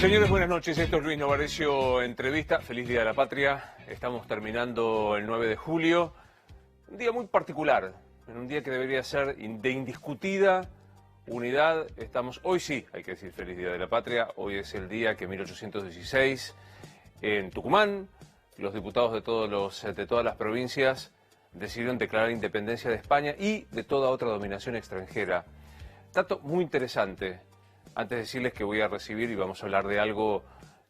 Señores, buenas noches. Esto es Luis Novarecio Entrevista. Feliz Día de la Patria. Estamos terminando el 9 de julio. Un día muy particular. En un día que debería ser de indiscutida unidad. Hoy sí, hay que decir Feliz Día de la Patria. Hoy es el día que en 1816, en Tucumán, los diputados de todas las provincias decidieron declarar independencia de España y de toda otra dominación extranjera. Dato muy interesante. Antes de decirles que voy a recibir y vamos a hablar de algo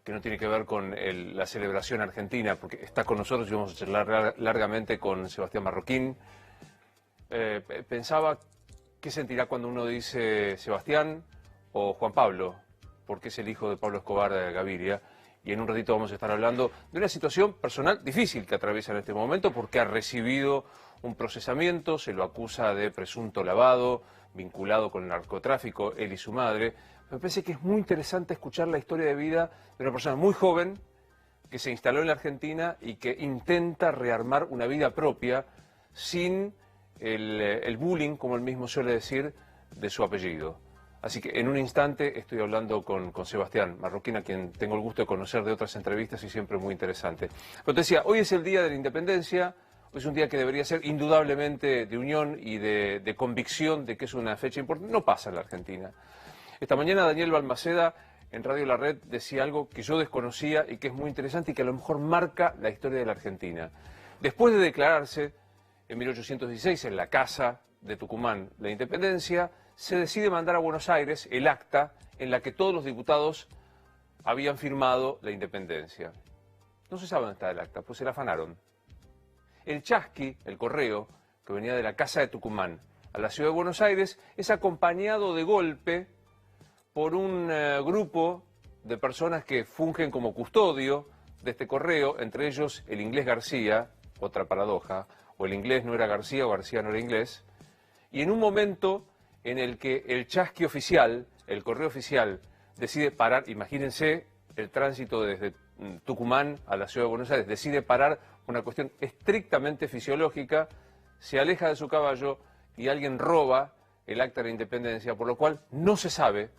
que no tiene que ver con la celebración argentina, porque está con nosotros y vamos a charlar largamente con Sebastián Marroquín. Pensaba, ¿qué sentirá cuando uno dice Sebastián o Juan Pablo? Porque es el hijo de Pablo Escobar Gaviria. Y en un ratito vamos a estar hablando de una situación personal difícil que atraviesa en este momento, porque ha recibido un procesamiento, se lo acusa de presunto lavado, vinculado con el narcotráfico, él y su madre. Me parece que es muy interesante escuchar la historia de vida de una persona muy joven que se instaló en la Argentina y que intenta rearmar una vida propia sin el bullying, como él mismo suele decir, de su apellido. Así que en un instante estoy hablando con Sebastián Marroquín, a quien tengo el gusto de conocer de otras entrevistas y siempre muy interesante. Pero te decía, hoy es el Día de la Independencia. Es un día que debería ser indudablemente de unión y de convicción de que es una fecha importante. No pasa en la Argentina. Esta mañana Daniel Balmaceda en Radio La Red decía algo que yo desconocía y que es muy interesante y que a lo mejor marca la historia de la Argentina. Después de declararse en 1816 en la Casa de Tucumán la independencia, se decide mandar a Buenos Aires el acta en la que todos los diputados habían firmado la independencia. No se sabe dónde está el acta, pues se la afanaron. El chasqui, el correo, que venía de la Casa de Tucumán a la ciudad de Buenos Aires, es acompañado de golpe por un grupo de personas que fungen como custodio de este correo, entre ellos el inglés García, otra paradoja, o el inglés no era García o García no era inglés, y en un momento en el que el chasqui oficial, el correo oficial, decide parar, imagínense el tránsito desde Tucumán a la ciudad de Buenos Aires, decide parar una cuestión estrictamente fisiológica, se aleja de su caballo y alguien roba el acta de la independencia, por lo cual no se sabe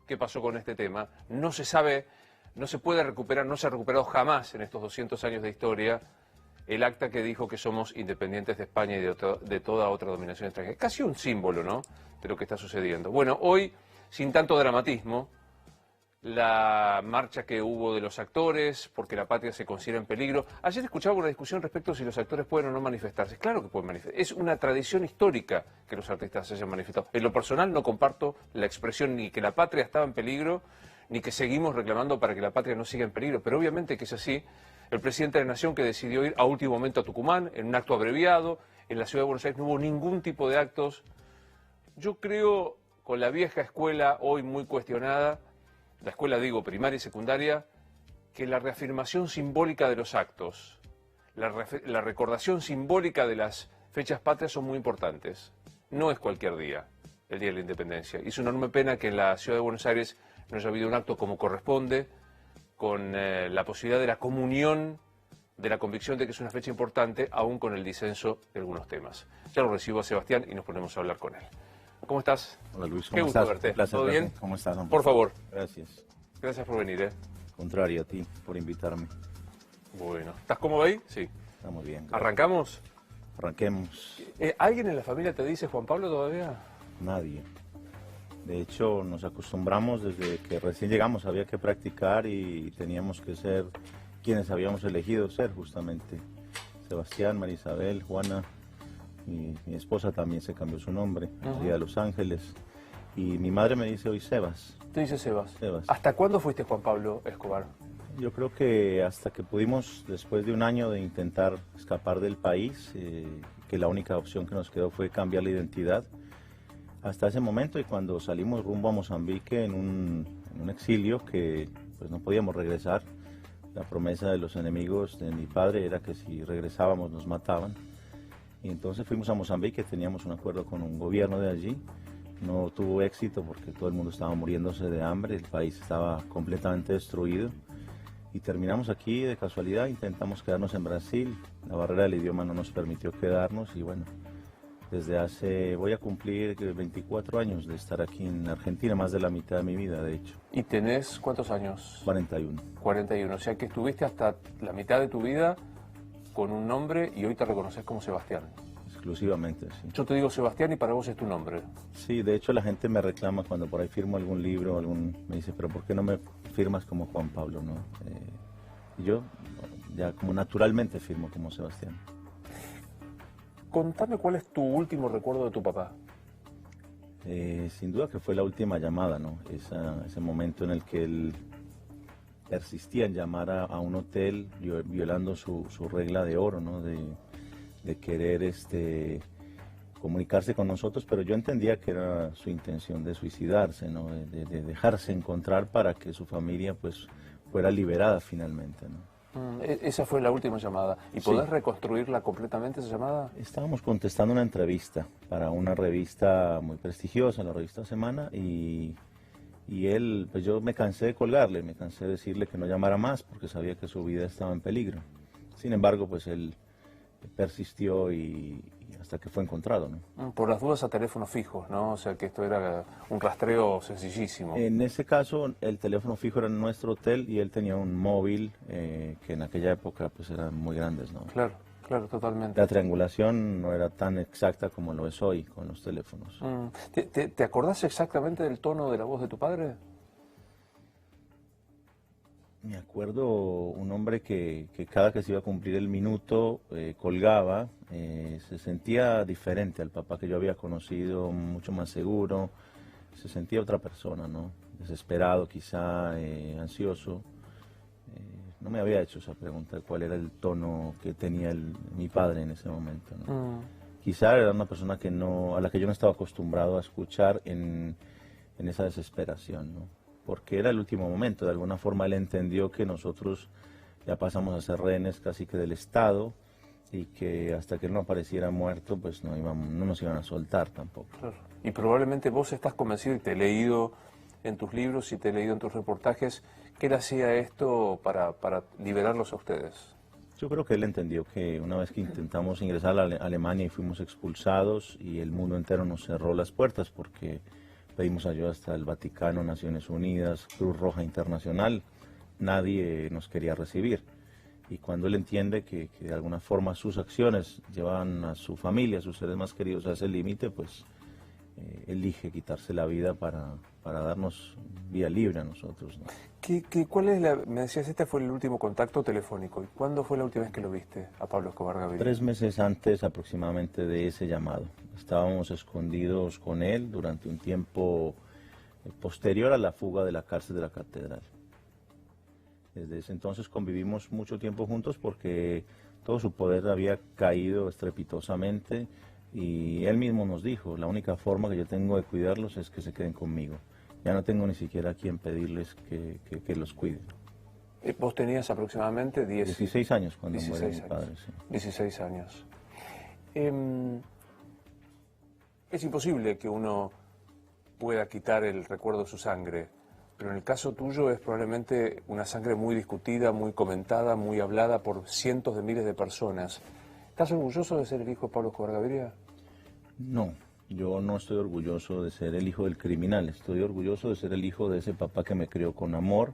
qué pasó con este tema, no se sabe, no se puede recuperar, no se ha recuperado jamás en estos 200 años de historia el acta que dijo que somos independientes de España y de toda otra dominación extranjera. Casi un símbolo, ¿no?, de lo que está sucediendo. Bueno, hoy, sin tanto dramatismo, la marcha que hubo de los actores, porque la patria se considera en peligro. Ayer escuchaba una discusión respecto a si los actores pueden o no manifestarse. Claro que pueden manifestarse. Es una tradición histórica que los artistas se hayan manifestado. En lo personal no comparto la expresión ni que la patria estaba en peligro, ni que seguimos reclamando para que la patria no siga en peligro. Pero obviamente que es así. El presidente de la Nación, que decidió ir a último momento a Tucumán, en un acto abreviado, en la ciudad de Buenos Aires no hubo ningún tipo de actos. Yo creo, con la vieja escuela hoy muy cuestionada, la escuela digo primaria y secundaria, que la reafirmación simbólica de los actos, la recordación simbólica de las fechas patrias son muy importantes. No es cualquier día, el Día de la Independencia. Y es una enorme pena que en la ciudad de Buenos Aires no haya habido un acto como corresponde, con la posibilidad de la comunión, de la convicción de que es una fecha importante, aún con el disenso de algunos temas. Ya lo recibo a Sebastián y nos ponemos a hablar con él. ¿Cómo estás? Hola Luis, ¿cómo estás? Qué gusto verte. Un placer, ¿Todo bien? ¿Cómo estás? Por favor. Gracias. Gracias por venir, Contrario a ti, por invitarme. Bueno, ¿estás cómodo ahí? Sí. Estamos bien. Gracias. ¿Arrancamos? Arranquemos. ¿Alguien en la familia te dice Juan Pablo todavía? Nadie. De hecho, nos acostumbramos desde que recién llegamos, había que practicar y teníamos que ser quienes habíamos elegido ser, justamente. Sebastián, María Isabel, Juana, y mi esposa también se cambió su nombre, María de Los Ángeles. Y mi madre me dice hoy Sebas. Te dice Sebas. Sebas. ¿Hasta cuándo fuiste Juan Pablo Escobar? Yo creo que hasta que pudimos, después de un año de intentar escapar del país, que la única opción que nos quedó fue cambiar la identidad. Hasta ese momento, y cuando salimos rumbo a Mozambique en un exilio que pues no podíamos regresar, la promesa de los enemigos de mi padre era que si regresábamos nos mataban. Y entonces fuimos a Mozambique, teníamos un acuerdo con un gobierno de allí. No tuvo éxito porque todo el mundo estaba muriéndose de hambre, el país estaba completamente destruido. Y terminamos aquí de casualidad, intentamos quedarnos en Brasil, la barrera del idioma no nos permitió quedarnos y bueno, desde hace, voy a cumplir 24 años de estar aquí en Argentina, más de la mitad de mi vida, de hecho. ¿Y tenés cuántos años? 41. 41, o sea que estuviste hasta la mitad de tu vida con un nombre y hoy te reconoces como Sebastián. Exclusivamente, sí. Yo te digo Sebastián y para vos es tu nombre. Sí, de hecho la gente me reclama cuando por ahí firmo algún libro, me dice, pero ¿por qué no me firmas como Juan Pablo, no? Y yo ya como naturalmente firmo como Sebastián. Contame cuál es tu último recuerdo de tu papá. Sin duda que fue la última llamada, ¿no? Ese momento en el que él persistía en llamar a un hotel violando su regla de oro, ¿no? De querer comunicarse con nosotros, pero yo entendía que era su intención de suicidarse, ¿no? De dejarse encontrar para que su familia pues fuera liberada finalmente, ¿no? Esa fue la última llamada. ¿Y Sí. podés reconstruirla completamente esa llamada? Estábamos contestando una entrevista para una revista muy prestigiosa, la revista Semana, y él, pues yo me cansé de colgarle, me cansé de decirle que no llamara más porque sabía que su vida estaba en peligro. Sin embargo, pues él persistió y hasta que fue encontrado, ¿no? Por las dudas a teléfonos fijos, ¿no? O sea que esto era un rastreo sencillísimo. En ese caso, el teléfono fijo era en nuestro hotel y él tenía un móvil que en aquella época pues eran muy grandes, ¿no? Claro, claro, totalmente. La triangulación no era tan exacta como lo es hoy con los teléfonos. ¿Te acordás exactamente del tono de la voz de tu padre? Me acuerdo un hombre que cada que se iba a cumplir el minuto colgaba, se sentía diferente al papá que yo había conocido, mucho más seguro, se sentía otra persona, ¿no? Desesperado quizá, ansioso. No me había hecho esa pregunta, cuál era el tono que tenía mi padre en ese momento, ¿no? Quizá era una persona a la que yo no estaba acostumbrado a escuchar en esa desesperación, ¿no? Porque era el último momento, de alguna forma él entendió que nosotros ya pasamos a ser rehenes casi que del Estado y que hasta que él no apareciera muerto, pues no nos iban a soltar tampoco. Claro. Y probablemente vos estás convencido, y te he leído en tus libros y te he leído en tus reportajes, que él hacía esto para liberarlos a ustedes. Yo creo que él entendió que una vez que intentamos ingresar a Alemania y fuimos expulsados y el mundo entero nos cerró las puertas porque pedimos ayuda hasta el Vaticano, Naciones Unidas, Cruz Roja Internacional, nadie nos quería recibir. Y cuando él entiende que de alguna forma sus acciones llevan a su familia, a sus seres más queridos a ese límite, pues elige quitarse la vida para darnos vía libre a nosotros, ¿no? ¿Cuál es me decías, este fue el último contacto telefónico? ¿Y cuándo fue la última vez que lo viste a Pablo Escobar Gaviria? 3 meses antes aproximadamente de ese llamado. Estábamos escondidos con él durante un tiempo posterior a la fuga de la cárcel de la Catedral. Desde ese entonces convivimos mucho tiempo juntos porque todo su poder había caído estrepitosamente y él mismo nos dijo, la única forma que yo tengo de cuidarlos es que se queden conmigo. Ya no tengo ni siquiera a quien pedirles que los cuiden. Vos tenías aproximadamente 16 años cuando 16 muere mi años. padre. Sí. 16 años. Es imposible que uno pueda quitar el recuerdo de su sangre, pero en el caso tuyo es probablemente una sangre muy discutida, muy comentada, muy hablada por cientos de miles de personas. ¿Estás orgulloso de ser el hijo de Pablo Escobar Gaviria? No, yo no estoy orgulloso de ser el hijo del criminal, estoy orgulloso de ser el hijo de ese papá que me crió con amor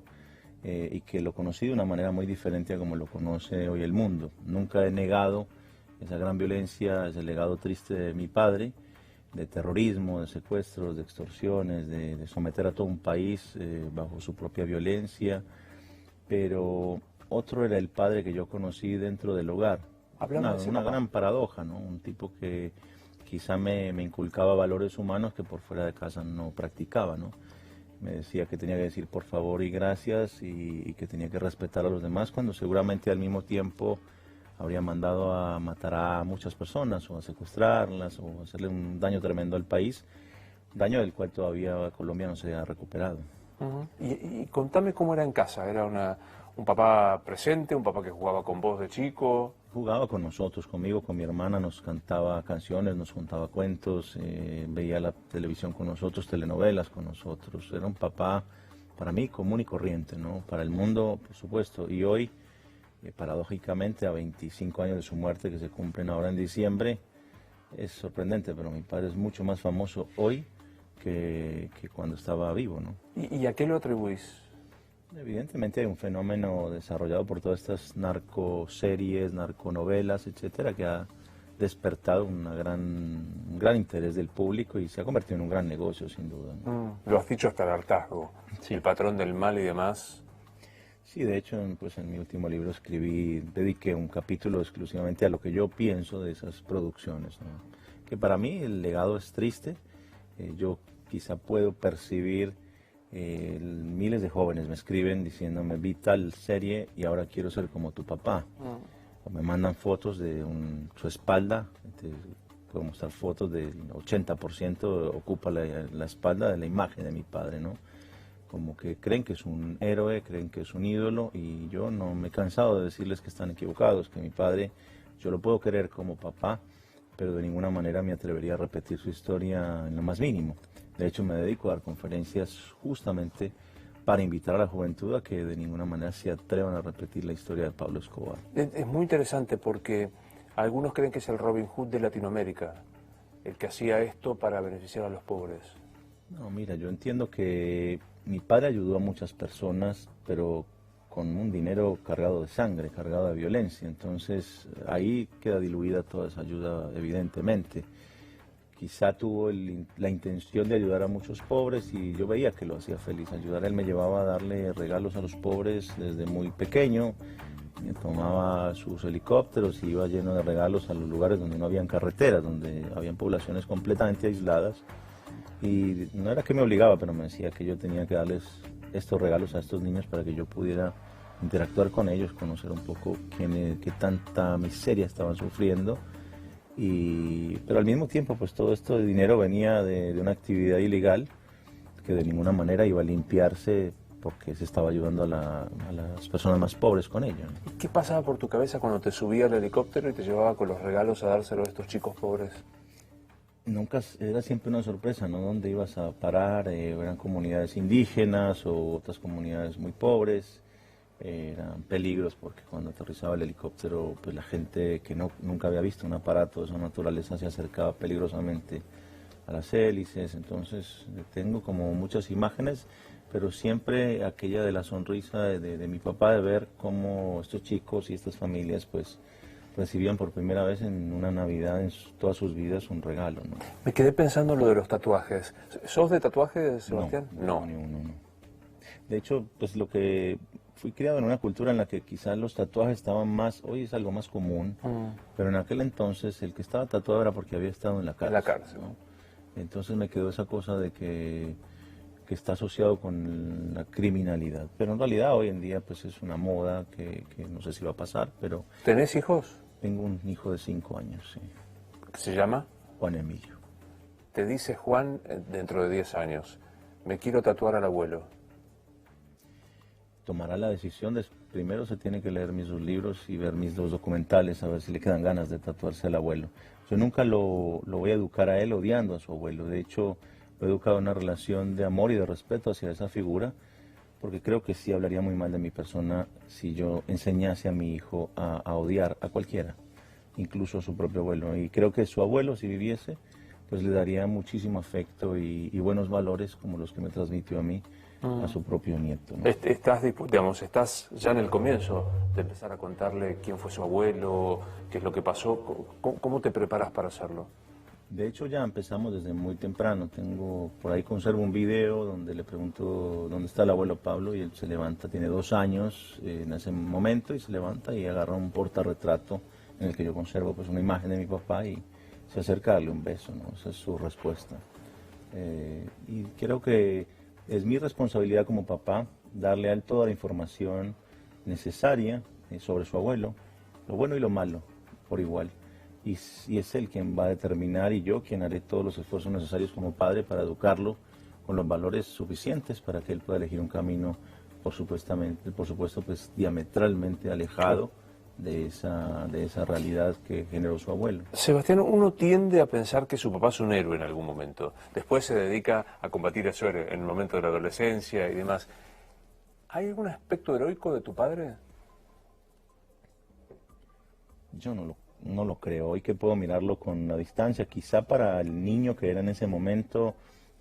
y que lo conocí de una manera muy diferente a como lo conoce hoy el mundo. Nunca he negado esa gran violencia, ese legado triste de mi padre, de terrorismo, de secuestros, de extorsiones, de someter a todo un país bajo su propia violencia, pero otro era el padre que yo conocí dentro del hogar. Una gran paradoja, ¿no? Un tipo que quizá me inculcaba valores humanos que por fuera de casa no practicaba, ¿no? Me decía que tenía que decir por favor y gracias y que tenía que respetar a los demás cuando seguramente al mismo tiempo habría mandado a matar a muchas personas o a secuestrarlas o a hacerle un daño tremendo al país, daño del cual todavía Colombia no se ha recuperado. Y contame cómo era en casa. ¿Era un papá presente, un papá que jugaba con vos de chico? Jugaba con nosotros, conmigo, con mi hermana, nos cantaba canciones, nos contaba cuentos, veía la televisión con nosotros, telenovelas con nosotros. Era un papá, para mí, común y corriente, ¿no? Para el mundo, por supuesto. Y hoy, paradójicamente, a 25 años de su muerte, que se cumplen ahora en diciembre, Es sorprendente, pero mi padre es mucho más famoso hoy que cuando estaba vivo, ¿no? ¿Y a qué lo atribuís? Evidentemente hay un fenómeno desarrollado por todas estas narcoseries, narconovelas, etcétera, que ha despertado un gran interés del público y se ha convertido en un gran negocio, sin duda, ¿no? Lo has dicho hasta el hartazgo. Sí. El patrón del mal y demás. Sí, de hecho, pues en mi último libro dediqué un capítulo exclusivamente a lo que yo pienso de esas producciones, ¿no? Que para mí el legado es triste. Yo quizá puedo percibir, miles de jóvenes me escriben diciéndome, vi tal serie y ahora quiero ser como tu papá. O me mandan fotos de su espalda, puedo mostrar fotos del 80% ocupa la espalda de la imagen de mi padre, ¿no? Como que creen que es un héroe, creen que es un ídolo, y yo no me he cansado de decirles que están equivocados, que mi padre, yo lo puedo querer como papá, pero de ninguna manera me atrevería a repetir su historia en lo más mínimo. De hecho, me dedico a dar conferencias justamente para invitar a la juventud a que de ninguna manera se atrevan a repetir la historia de Pablo Escobar. Es muy interesante porque algunos creen que es el Robin Hood de Latinoamérica, el que hacía esto para beneficiar a los pobres. No, mira, yo entiendo que mi padre ayudó a muchas personas, pero con un dinero cargado de sangre, cargado de violencia. Entonces, ahí queda diluida toda esa ayuda, evidentemente. Quizá tuvo la intención de ayudar a muchos pobres y yo veía que lo hacía feliz. Ayudar, él me llevaba a darle regalos a los pobres desde muy pequeño. Tomaba sus helicópteros y iba lleno de regalos a los lugares donde no habían carreteras, donde habían poblaciones completamente aisladas. Y no era que me obligaba, pero me decía que yo tenía que darles estos regalos a estos niños para que yo pudiera interactuar con ellos, conocer un poco qué tanta miseria estaban sufriendo. Pero al mismo tiempo, pues todo esto de dinero venía de una actividad ilegal que de ninguna manera iba a limpiarse porque se estaba ayudando a las personas más pobres con ello, ¿no? ¿Y qué pasaba por tu cabeza cuando te subía al helicóptero y te llevaba con los regalos a dárselo a estos chicos pobres? Nunca, era siempre una sorpresa, ¿no? ¿Dónde ibas a parar? Eran comunidades indígenas o otras comunidades muy pobres. Eran peligros porque cuando aterrizaba el helicóptero, pues la gente que nunca había visto un aparato de esa naturaleza se acercaba peligrosamente a las hélices. Entonces tengo como muchas imágenes, pero siempre aquella de la sonrisa de mi papá, de ver cómo estos chicos y estas familias pues recibían por primera vez en una Navidad en todas sus vidas un regalo, ¿no? Me quedé pensando en lo de los tatuajes. ¿Sos de tatuajes, Sebastián? No, ni uno, no. De hecho, pues fui criado en una cultura en la que quizás los tatuajes estaban más, hoy es algo más común, pero en aquel entonces el que estaba tatuado era porque había estado en la cárcel. En la cárcel. ¿No? Entonces me quedó esa cosa de que está asociado con la criminalidad. Pero en realidad hoy en día pues es una moda que no sé si va a pasar, pero... ¿Tenés hijos? Tengo un hijo de 5 años, sí. ¿Se llama? Juan Emilio. Te dice Juan dentro de 10 años, me quiero tatuar al abuelo. Tomará la decisión, primero se tiene que leer mis 2 libros y ver mis 2 documentales, a ver si le quedan ganas de tatuarse al abuelo. Yo nunca lo voy a educar a él odiando a su abuelo, de hecho lo he educado en una relación de amor y de respeto hacia esa figura, porque creo que sí hablaría muy mal de mi persona si yo enseñase a mi hijo a odiar a cualquiera, incluso a su propio abuelo. Y creo que su abuelo, si viviese, pues le daría muchísimo afecto y buenos valores como los que me transmitió a mí, a su propio nieto, ¿no? Estás ya en el comienzo de empezar a contarle quién fue su abuelo, qué es lo que pasó. ¿Cómo te preparas para hacerlo? De hecho ya empezamos desde muy temprano. Por ahí conservo un video donde le pregunto dónde está el abuelo Pablo y él se levanta, tiene 2 años en ese momento, y se levanta y agarra un portarretrato en el que yo conservo pues una imagen de mi papá y se acerca a darle un beso, ¿no? Esa es su respuesta. Y creo que es mi responsabilidad como papá darle a él toda la información necesaria sobre su abuelo, lo bueno y lo malo, por igual. Y es él quien va a determinar, y yo quien haré todos los esfuerzos necesarios como padre para educarlo con los valores suficientes para que él pueda elegir un camino, por supuesto, pues diametralmente alejado de esa realidad que generó su abuelo. Sebastián, uno tiende a pensar que su papá es un héroe en algún momento. Después se dedica a combatir a su héroe en el momento de la adolescencia y demás. ¿Hay algún aspecto heroico de tu padre? Yo no lo no lo creo. Hoy que puedo mirarlo con la distancia, quizá para el niño que era en ese momento,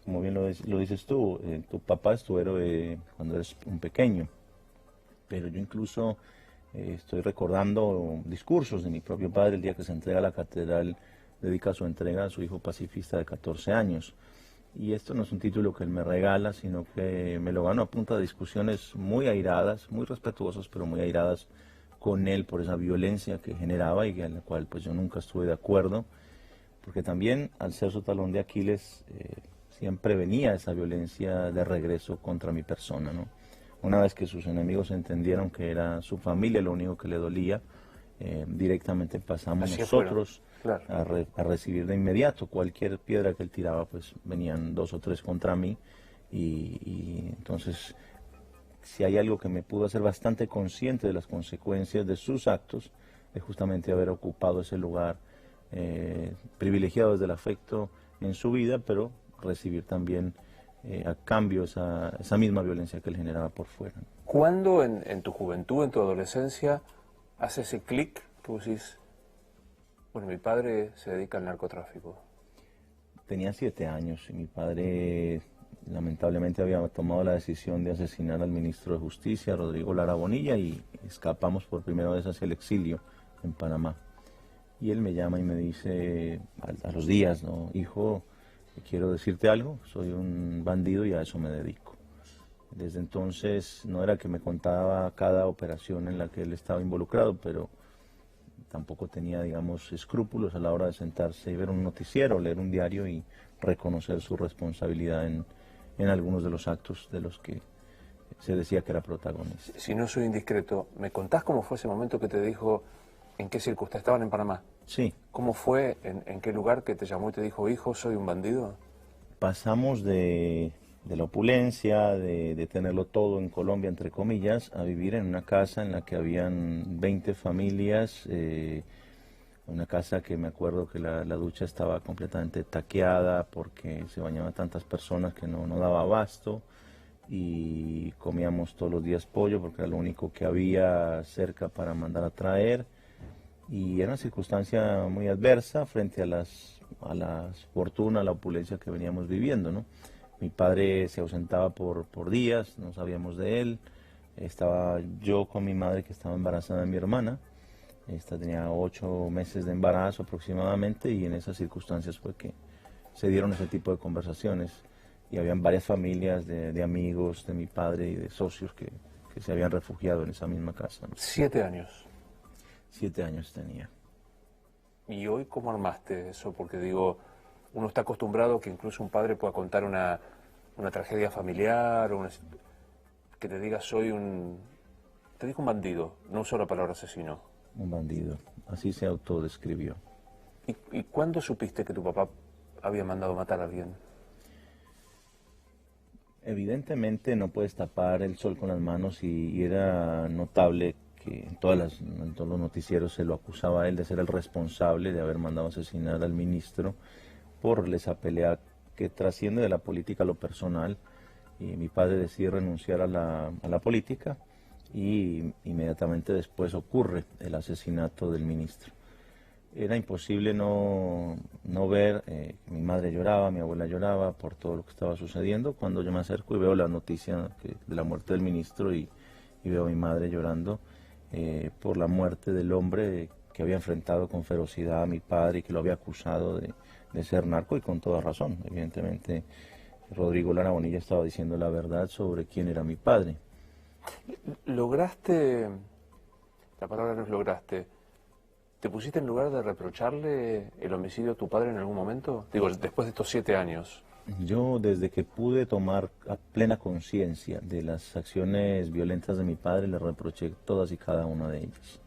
como bien lo dices tú, tu papá es tu héroe cuando eres un pequeño. Pero yo incluso estoy recordando discursos de mi propio padre el día que se entrega a la catedral, dedica su entrega a su hijo pacifista de 14 años. Y esto no es un título que él me regala, sino que me lo gano a punta de discusiones muy airadas, muy respetuosas, pero muy airadas con él por esa violencia que generaba y en la cual pues yo nunca estuve de acuerdo, porque también al ser su talón de Aquiles siempre venía esa violencia de regreso contra mi persona, ¿no? Una vez que sus enemigos entendieron que era su familia lo único que le dolía, directamente pasamos Así nosotros claro. a recibir de inmediato. Cualquier piedra que él tiraba, pues venían 2 o 3 contra mí. Y entonces, si hay algo que me pudo hacer bastante consciente de las consecuencias de sus actos, es justamente haber ocupado ese lugar privilegiado desde el afecto en su vida, pero recibir también a cambio esa misma violencia que él generaba por fuera. ¿Cuándo en tu juventud, en tu adolescencia, hace ese clic que vos decís, bueno, mi padre se dedica al narcotráfico? Tenía 7 años y mi padre lamentablemente había tomado la decisión de asesinar al ministro de Justicia, Rodrigo Lara Bonilla, y escapamos por primera vez hacia el exilio en Panamá. Y él me llama y me dice a los días, ¿no? Hijo, quiero decirte algo, soy un bandido y a eso me dedico. Desde entonces no era que me contaba cada operación en la que él estaba involucrado, pero tampoco tenía, digamos, escrúpulos a la hora de sentarse y ver un noticiero, leer un diario y reconocer su responsabilidad en algunos de los actos de los que se decía que era protagonista. Si no soy indiscreto, ¿me contás cómo fue ese momento que te dijo, en qué circunstancias estaban en Panamá? Sí. ¿Cómo fue, en qué lugar que te llamó y te dijo, hijo, soy un bandido? Pasamos de la opulencia, de tenerlo todo en Colombia, entre comillas, a vivir en una casa en la que habían 20 familias, una casa que me acuerdo que la ducha estaba completamente taqueada porque se bañaban tantas personas que no daba abasto, y comíamos todos los días pollo porque era lo único que había cerca para mandar a traer, y era una circunstancia muy adversa frente a las fortunas, a la opulencia que veníamos viviendo, ¿no? Mi padre se ausentaba por días, no sabíamos de él. Estaba yo con mi madre, que estaba embarazada de mi hermana. Esta tenía 8 meses de embarazo aproximadamente, y en esas circunstancias fue que se dieron ese tipo de conversaciones. Y habían varias familias de amigos de mi padre y de socios que se habían refugiado en esa misma casa, ¿no? 7 años. 7 años tenía. ¿Y hoy cómo armaste eso? Porque digo, uno está acostumbrado que incluso un padre pueda contar una tragedia familiar, que te diga te dijo un bandido, no uso la palabra asesino. Un bandido, así se autodescribió. ¿Y cuándo supiste que tu papá había mandado matar a alguien? Evidentemente no puedes tapar el sol con las manos, y era notable que en todos los noticieros se lo acusaba a él de ser el responsable de haber mandado asesinar al ministro por esa pelea que trasciende de la política a lo personal. Y mi padre decide renunciar a la política, y inmediatamente después ocurre el asesinato del ministro. Era imposible no ver que mi madre lloraba, mi abuela lloraba por todo lo que estaba sucediendo. Cuando yo me acerco y veo la noticia de la muerte del ministro, y veo a mi madre llorando por la muerte del hombre que había enfrentado con ferocidad a mi padre y que lo había acusado de ser narco, y con toda razón. Evidentemente, Rodrigo Lara Bonilla estaba diciendo la verdad sobre quién era mi padre. ¿Lograste, la palabra no es lograste, te pusiste en lugar de reprocharle el homicidio a tu padre en algún momento? Digo, después de estos 7 años. Yo, desde que pude tomar a plena conciencia de las acciones violentas de mi padre, le reproché todas y cada una de ellas.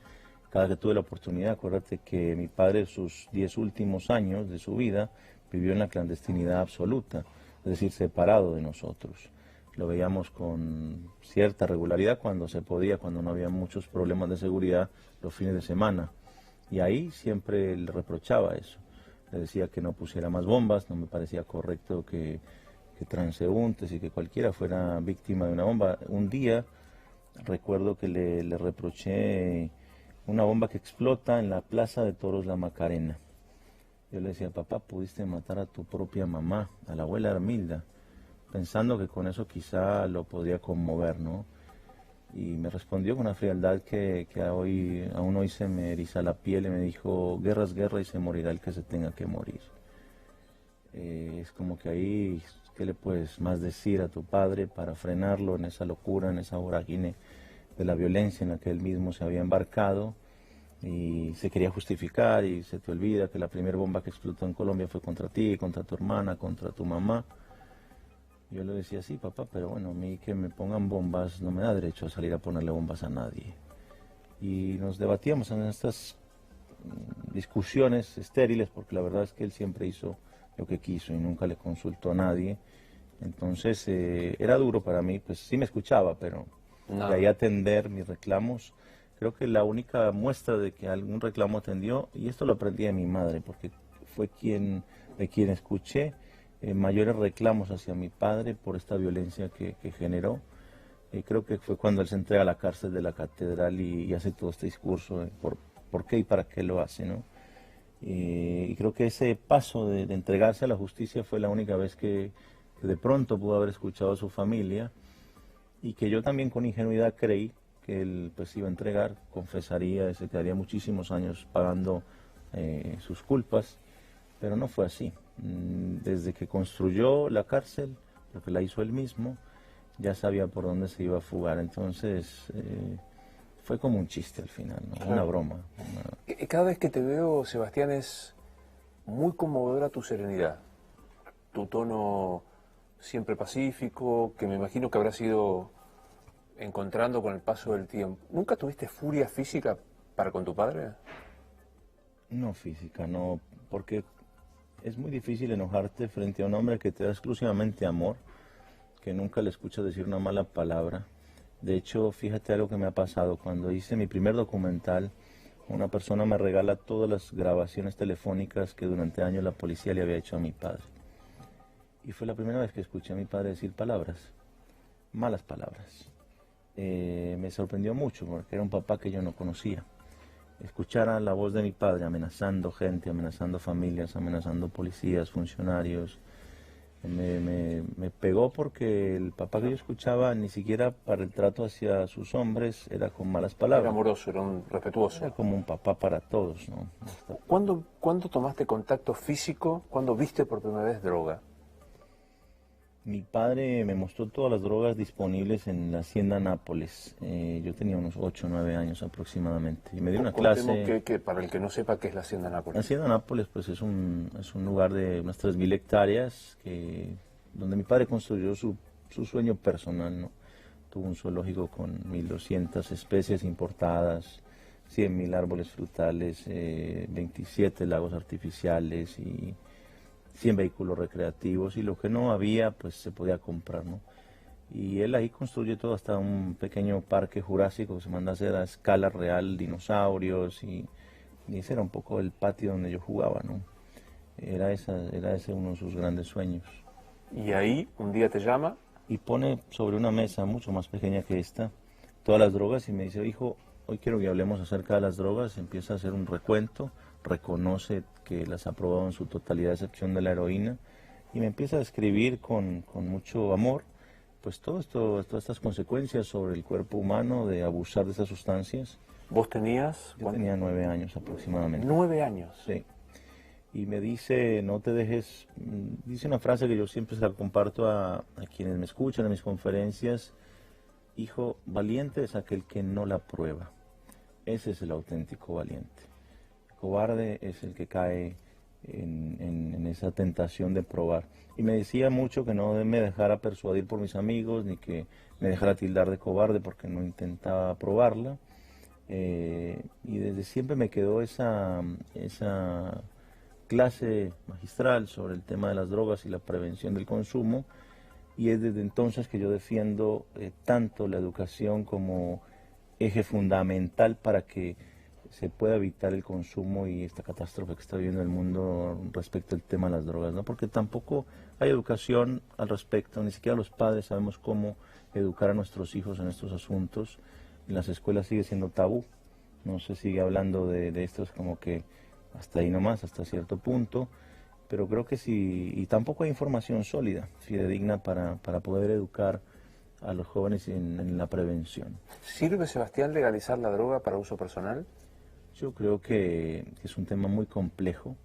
Cada que tuve la oportunidad, acuérdate que mi padre, sus 10 últimos años de su vida, vivió en la clandestinidad absoluta, es decir, separado de nosotros. Lo veíamos con cierta regularidad cuando se podía, cuando no había muchos problemas de seguridad, los fines de semana. Y ahí siempre le reprochaba eso. Le decía que no pusiera más bombas, no me parecía correcto que transeúntes y que cualquiera fuera víctima de una bomba. Un día recuerdo que le reproché una bomba que explota en la Plaza de Toros La Macarena. Yo le decía, papá, pudiste matar a tu propia mamá, a la abuela Hermilda, pensando que con eso quizá lo podría conmover, ¿no? Y me respondió con una frialdad que aún hoy se me eriza la piel y me dijo, guerra es guerra y se morirá el que se tenga que morir. Es como que ahí, ¿qué le puedes más decir a tu padre para frenarlo en esa locura, en esa vorágine de la violencia en la que él mismo se había embarcado? Y se quería justificar y se te olvida que la primera bomba que explotó en Colombia fue contra ti, contra tu hermana, contra tu mamá. Yo le decía, sí, papá, pero bueno, a mí que me pongan bombas no me da derecho a salir a ponerle bombas a nadie. Y nos debatíamos en estas discusiones estériles, porque la verdad es que él siempre hizo lo que quiso y nunca le consultó a nadie. Entonces era duro para mí, pues sí me escuchaba, pero de ahí atender mis reclamos. Creo que la única muestra de que algún reclamo atendió, y esto lo aprendí de mi madre, porque fue de quien escuché mayores reclamos hacia mi padre por esta violencia que generó. Creo que fue cuando él se entrega a la cárcel de la catedral y hace todo este discurso de por qué y para qué lo hace, ¿no? Y creo que ese paso de entregarse a la justicia fue la única vez que de pronto pudo haber escuchado a su familia, y que yo también con ingenuidad creí que él pues iba a entregar, confesaría, se quedaría muchísimos años pagando sus culpas, pero no fue así. Desde que construyó la cárcel, porque la hizo él mismo, ya sabía por dónde se iba a fugar. Entonces fue como un chiste al final, ¿no? Claro. Una broma. Cada vez que te veo, Sebastián, es muy conmovedora tu serenidad, tu tono siempre pacífico, que me imagino que habrás ido encontrando con el paso del tiempo. ¿Nunca tuviste furia física para con tu padre? No física, no, porque es muy difícil enojarte frente a un hombre que te da exclusivamente amor, que nunca le escuchas decir una mala palabra. De hecho, fíjate algo que me ha pasado. Cuando hice mi primer documental, una persona me regala todas las grabaciones telefónicas que durante años la policía le había hecho a mi padre. Y fue la primera vez que escuché a mi padre decir palabras, malas palabras. Me sorprendió mucho porque era un papá que yo no conocía. Escuchar a la voz de mi padre amenazando gente, amenazando familias, amenazando policías, funcionarios, me pegó, porque el papá que yo escuchaba ni siquiera para el trato hacia sus hombres era con malas palabras. Era amoroso, era un respetuoso. Era como un papá para todos, ¿no? ¿Cuándo tomaste contacto físico? ¿Cuándo viste por primera vez droga? Mi padre me mostró todas las drogas disponibles en la Hacienda Nápoles. Yo tenía unos 8 o 9 años aproximadamente. Y me dio una clase... Que para el que no sepa qué es la Hacienda Nápoles. La Hacienda Nápoles pues, es un lugar de unas 3.000 hectáreas donde mi padre construyó su sueño personal, ¿no? Tuvo un zoológico con 1.200 especies importadas, 100.000 árboles frutales, 27 lagos artificiales y 100 vehículos recreativos, y lo que no había pues se podía comprar, ¿no? Y él ahí construye todo, hasta un pequeño parque jurásico que se manda a hacer a escala real, dinosaurios, y ese era un poco el patio donde yo jugaba, ¿no? Era ese uno de sus grandes sueños. Y ahí un día te llama y pone sobre una mesa mucho más pequeña que esta todas las drogas y me dice, hijo, hoy quiero que hablemos acerca de las drogas. Empieza a hacer un recuento, reconoce que las ha probado en su totalidad, a excepción de la heroína, y me empieza a describir con mucho amor pues todas estas consecuencias sobre el cuerpo humano de abusar de esas sustancias. ¿Vos tenías? Yo tenía 9 años aproximadamente. 9 años. Sí. Y me dice, no te dejes, dice una frase que yo siempre se la comparto a quienes me escuchan en mis conferencias: hijo, valiente es aquel que no la prueba. Ese es el auténtico valiente. Cobarde es el que cae en esa tentación de probar. Y me decía mucho que no me dejara persuadir por mis amigos, ni que me dejara tildar de cobarde porque no intentaba probarla. Y desde siempre me quedó esa clase magistral sobre el tema de las drogas y la prevención del consumo, y es desde entonces que yo defiendo tanto la educación como eje fundamental para que se pueda evitar el consumo y esta catástrofe que está viviendo el mundo respecto al tema de las drogas, ¿no? Porque tampoco hay educación al respecto, ni siquiera los padres sabemos cómo educar a nuestros hijos en estos asuntos. En las escuelas sigue siendo tabú. no se sigue hablando de esto, es como que hasta ahí nomás, hasta cierto punto, pero creo que sí, y tampoco hay información sólida, fidedigna para poder educar a los jóvenes en la prevención. ¿Sirve, Sebastián, legalizar la droga para uso personal? Yo creo que es un tema muy complejo,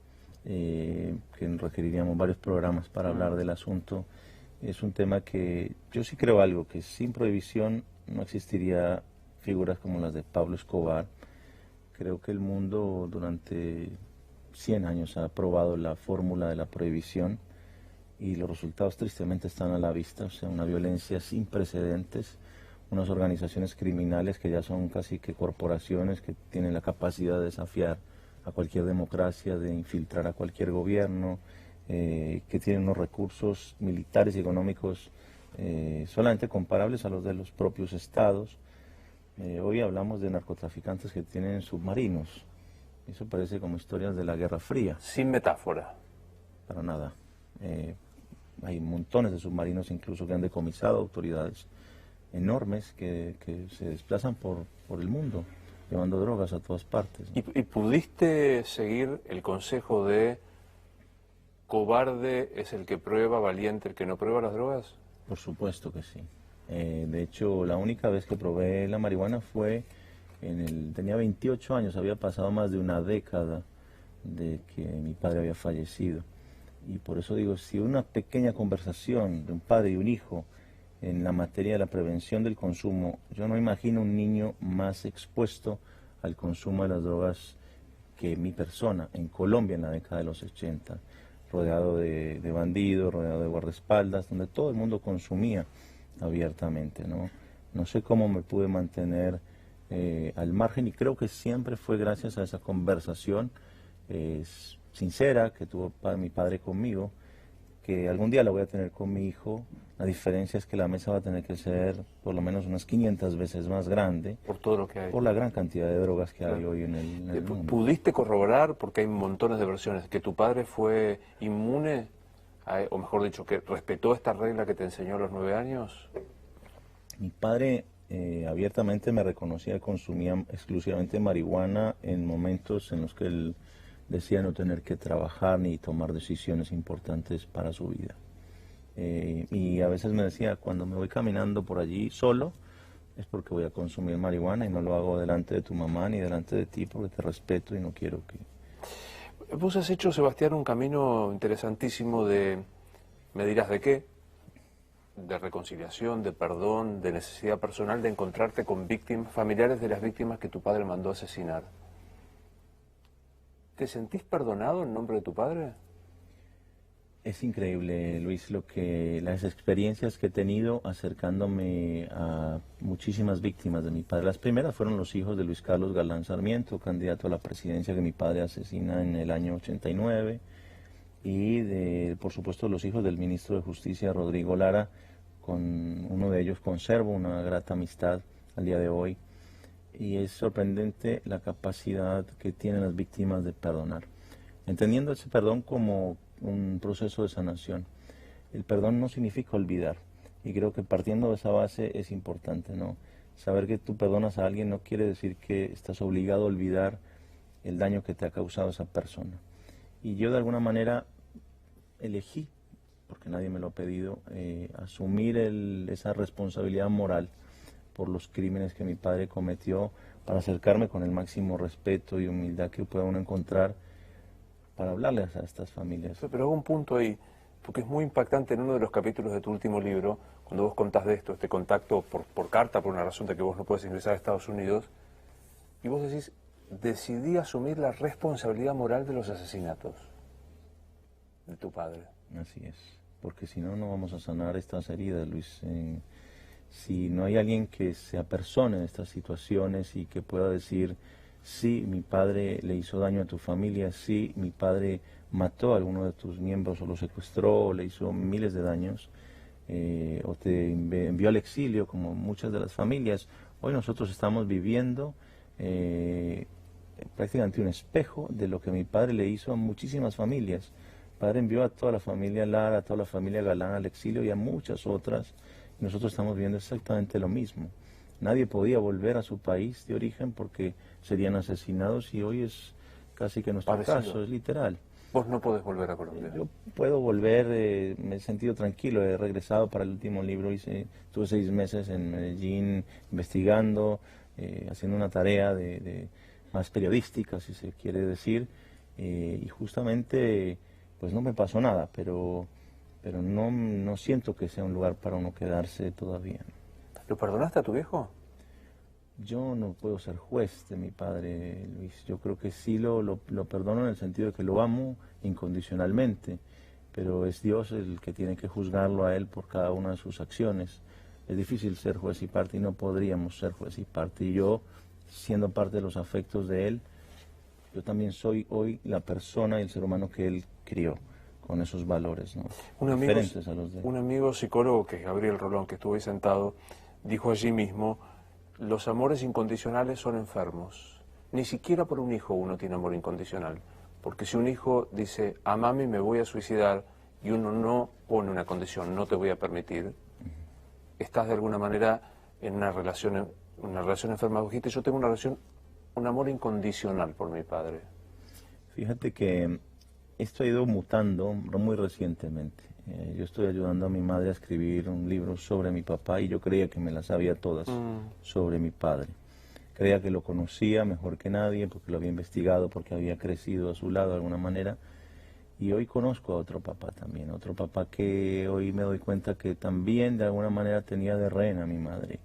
que requeriríamos varios programas para hablar del asunto. Es un tema que yo sí creo algo, que sin prohibición no existiría figuras como las de Pablo Escobar. Creo que el mundo durante 100 años ha probado la fórmula de la prohibición y los resultados tristemente están a la vista, o sea, una violencia sin precedentes, unas organizaciones criminales que ya son casi que corporaciones que tienen la capacidad de desafiar a cualquier democracia, de infiltrar a cualquier gobierno, que tienen unos recursos militares y económicos solamente comparables a los de los propios estados. Hoy hablamos de narcotraficantes que tienen submarinos. Eso parece como historias de la Guerra Fría. Sin metáfora. Para nada. Hay montones de submarinos incluso que han decomisado autoridades enormes que se desplazan por el mundo, llevando drogas a todas partes, ¿no? ¿Y pudiste seguir el consejo de cobarde es el que prueba, valiente el que no prueba las drogas? Por supuesto que sí. De hecho, la única vez que probé la marihuana fue tenía 28 años, había pasado más de una década de que mi padre había fallecido. Y por eso digo, si una pequeña conversación de un padre y un hijo en la materia de la prevención del consumo, yo no imagino un niño más expuesto al consumo de las drogas que mi persona en Colombia en la década de los 80, rodeado de bandidos, rodeado de guardaespaldas, donde todo el mundo consumía abiertamente, ¿no? No sé cómo me pude mantener al margen y creo que siempre fue gracias a esa conversación sincera que tuvo mi padre conmigo, que algún día la voy a tener con mi hijo. La diferencia es que la mesa va a tener que ser por lo menos unas 500 veces más grande. Por todo lo que hay. Por la gran cantidad de drogas que hay hoy en el mundo. ¿Pudiste corroborar, porque hay montones de versiones, que tu padre fue inmune, o mejor dicho, que respetó esta regla que te enseñó a los 9 años? Mi padre abiertamente me reconocía que consumía exclusivamente marihuana en momentos en los que él decía no tener que trabajar ni tomar decisiones importantes para su vida. Y a veces me decía, cuando me voy caminando por allí solo, es porque voy a consumir marihuana y no lo hago delante de tu mamá ni delante de ti porque te respeto y no quiero que... Vos has hecho, Sebastián, un camino interesantísimo ¿me dirás de qué? De reconciliación, de perdón, de necesidad personal, de encontrarte con víctimas, familiares de las víctimas que tu padre mandó a asesinar. ¿Te sentís perdonado en nombre de tu padre? Es increíble, Luis, las experiencias que he tenido acercándome a muchísimas víctimas de mi padre. Las primeras fueron los hijos de Luis Carlos Galán Sarmiento, candidato a la presidencia que mi padre asesina en el año 89, y por supuesto los hijos del ministro de Justicia, Rodrigo Lara, con uno de ellos conservo una grata amistad al día de hoy. Y es sorprendente la capacidad que tienen las víctimas de perdonar, entendiendo ese perdón como un proceso de sanación. El perdón no significa olvidar, y creo que partiendo de esa base es importante, ¿no? Saber que tú perdonas a alguien no quiere decir que estás obligado a olvidar el daño que te ha causado esa persona. Y yo de alguna manera elegí, porque nadie me lo ha pedido, asumir esa responsabilidad moral por los crímenes que mi padre cometió, para acercarme con el máximo respeto y humildad que pueda uno encontrar para hablarles a estas familias. Pero hago un punto ahí, porque es muy impactante en uno de los capítulos de tu último libro, cuando vos contás de esto, este contacto por carta, por una razón de que vos no puedes ingresar a Estados Unidos, y vos decís, decidí asumir la responsabilidad moral de los asesinatos de tu padre. Así es, porque si no, no vamos a sanar estas heridas, Luis. Si no hay alguien que se apersone en estas situaciones y que pueda decir, sí, mi padre le hizo daño a tu familia, sí, mi padre mató a alguno de tus miembros o lo secuestró o le hizo miles de daños, o te envió al exilio, como muchas de las familias. Hoy nosotros estamos viviendo prácticamente un espejo de lo que mi padre le hizo a muchísimas familias. Mi padre envió a toda la familia Lara, a toda la familia Galán al exilio y a muchas otras. Nosotros estamos viendo exactamente lo mismo. nadie podía volver a su país de origen porque serían asesinados y hoy es casi que nuestro caso, es literal. Vos no podés volver a Colombia. Yo puedo volver, me he sentido tranquilo, he regresado para el último libro, estuve 6 meses en Medellín investigando, haciendo una tarea más periodística, si se quiere decir, y justamente pues no me pasó nada, pero no siento que sea un lugar para uno quedarse todavía. ¿Lo perdonaste a tu viejo? Yo no puedo ser juez de mi padre, Luis. Yo creo que sí lo perdono en el sentido de que lo amo incondicionalmente, pero es Dios el que tiene que juzgarlo a él por cada una de sus acciones. Es difícil ser juez y parte y no podríamos ser juez y parte. Y yo, siendo parte de los afectos de él, yo también soy hoy la persona y el ser humano que él crió, con esos valores, ¿no? Diferentes a los de él. Un amigo psicólogo, que es Gabriel Rolón, que estuvo ahí sentado, dijo allí mismo: los amores incondicionales son enfermos. Ni siquiera por un hijo uno tiene amor incondicional. Porque si un hijo dice, amame y me voy a suicidar, y uno no pone una condición, no te voy a permitir, estás de alguna manera en una relación enferma. Vos dijiste, yo tengo un amor incondicional por mi padre. Fíjate que esto ha ido mutando muy recientemente. Yo estoy ayudando a mi madre a escribir un libro sobre mi papá y yo creía que me las sabía todas sobre mi padre. Creía que lo conocía mejor que nadie porque lo había investigado, porque había crecido a su lado de alguna manera. Y hoy conozco a otro papá también, otro papá que hoy me doy cuenta que también de alguna manera tenía de rehén a mi madre.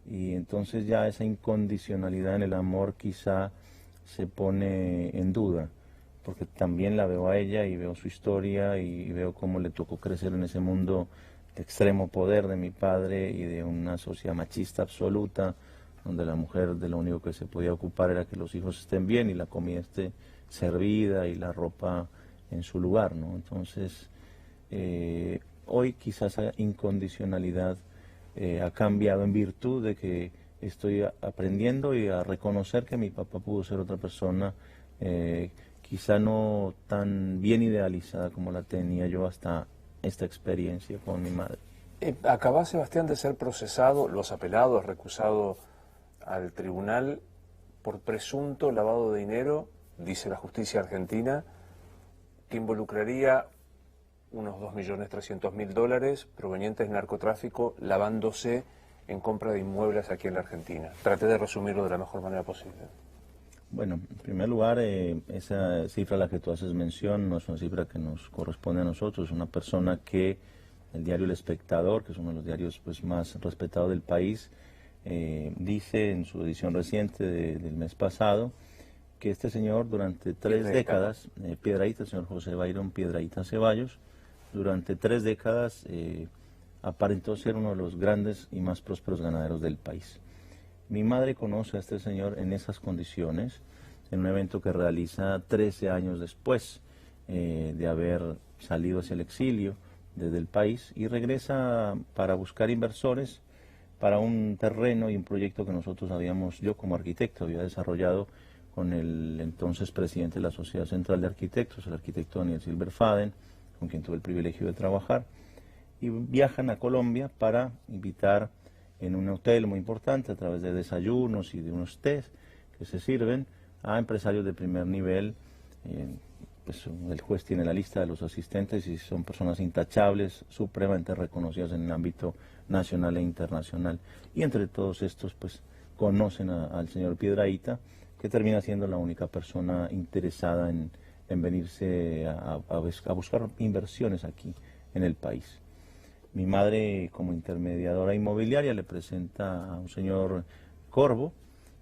Y entonces ya esa incondicionalidad en el amor quizá se pone en duda, porque también la veo a ella y veo su historia y veo cómo le tocó crecer en ese mundo de extremo poder de mi padre y de una sociedad machista absoluta, donde la mujer de lo único que se podía ocupar era que los hijos estén bien y la comida esté servida y la ropa en su lugar, ¿no? Entonces, hoy quizás esa incondicionalidad ha cambiado en virtud de que estoy aprendiendo y a reconocer que mi papá pudo ser otra persona, quizá no tan bien idealizada como la tenía yo hasta esta experiencia con mi madre. Acabás, Sebastián, de ser procesado, lo has apelado, has recusado al tribunal por presunto lavado de dinero, dice la justicia argentina, que involucraría unos 2.300.000 dólares provenientes de narcotráfico lavándose en compra de inmuebles aquí en la Argentina. Traté de resumirlo de la mejor manera posible. Bueno, en primer lugar, esa cifra a la que tú haces mención no es una cifra que nos corresponde a nosotros, es una persona que el diario El Espectador, que es uno de los diarios pues, más respetados del país, dice en su edición reciente del mes pasado que este señor durante 3 décadas, Piedrahíta, el señor José Byron Piedrahíta Ceballos, durante 3 décadas aparentó ser uno de los grandes y más prósperos ganaderos del país. Mi madre conoce a este señor en esas condiciones, en un evento que realiza 13 años después de haber salido hacia el exilio desde el país y regresa para buscar inversores para un terreno y un proyecto que yo como arquitecto había desarrollado con el entonces presidente de la Sociedad Central de Arquitectos, el arquitecto Daniel Silverfaden, con quien tuve el privilegio de trabajar, y viajan a Colombia para invitar en un hotel muy importante, a través de desayunos y de unos tés que se sirven, a empresarios de primer nivel. Pues el juez tiene la lista de los asistentes y son personas intachables, supremamente reconocidas en el ámbito nacional e internacional. Y entre todos estos, pues, conocen al señor Piedrahíta, que termina siendo la única persona interesada en venirse a buscar inversiones aquí en el país. Mi madre, como intermediadora inmobiliaria, le presenta a un señor Corvo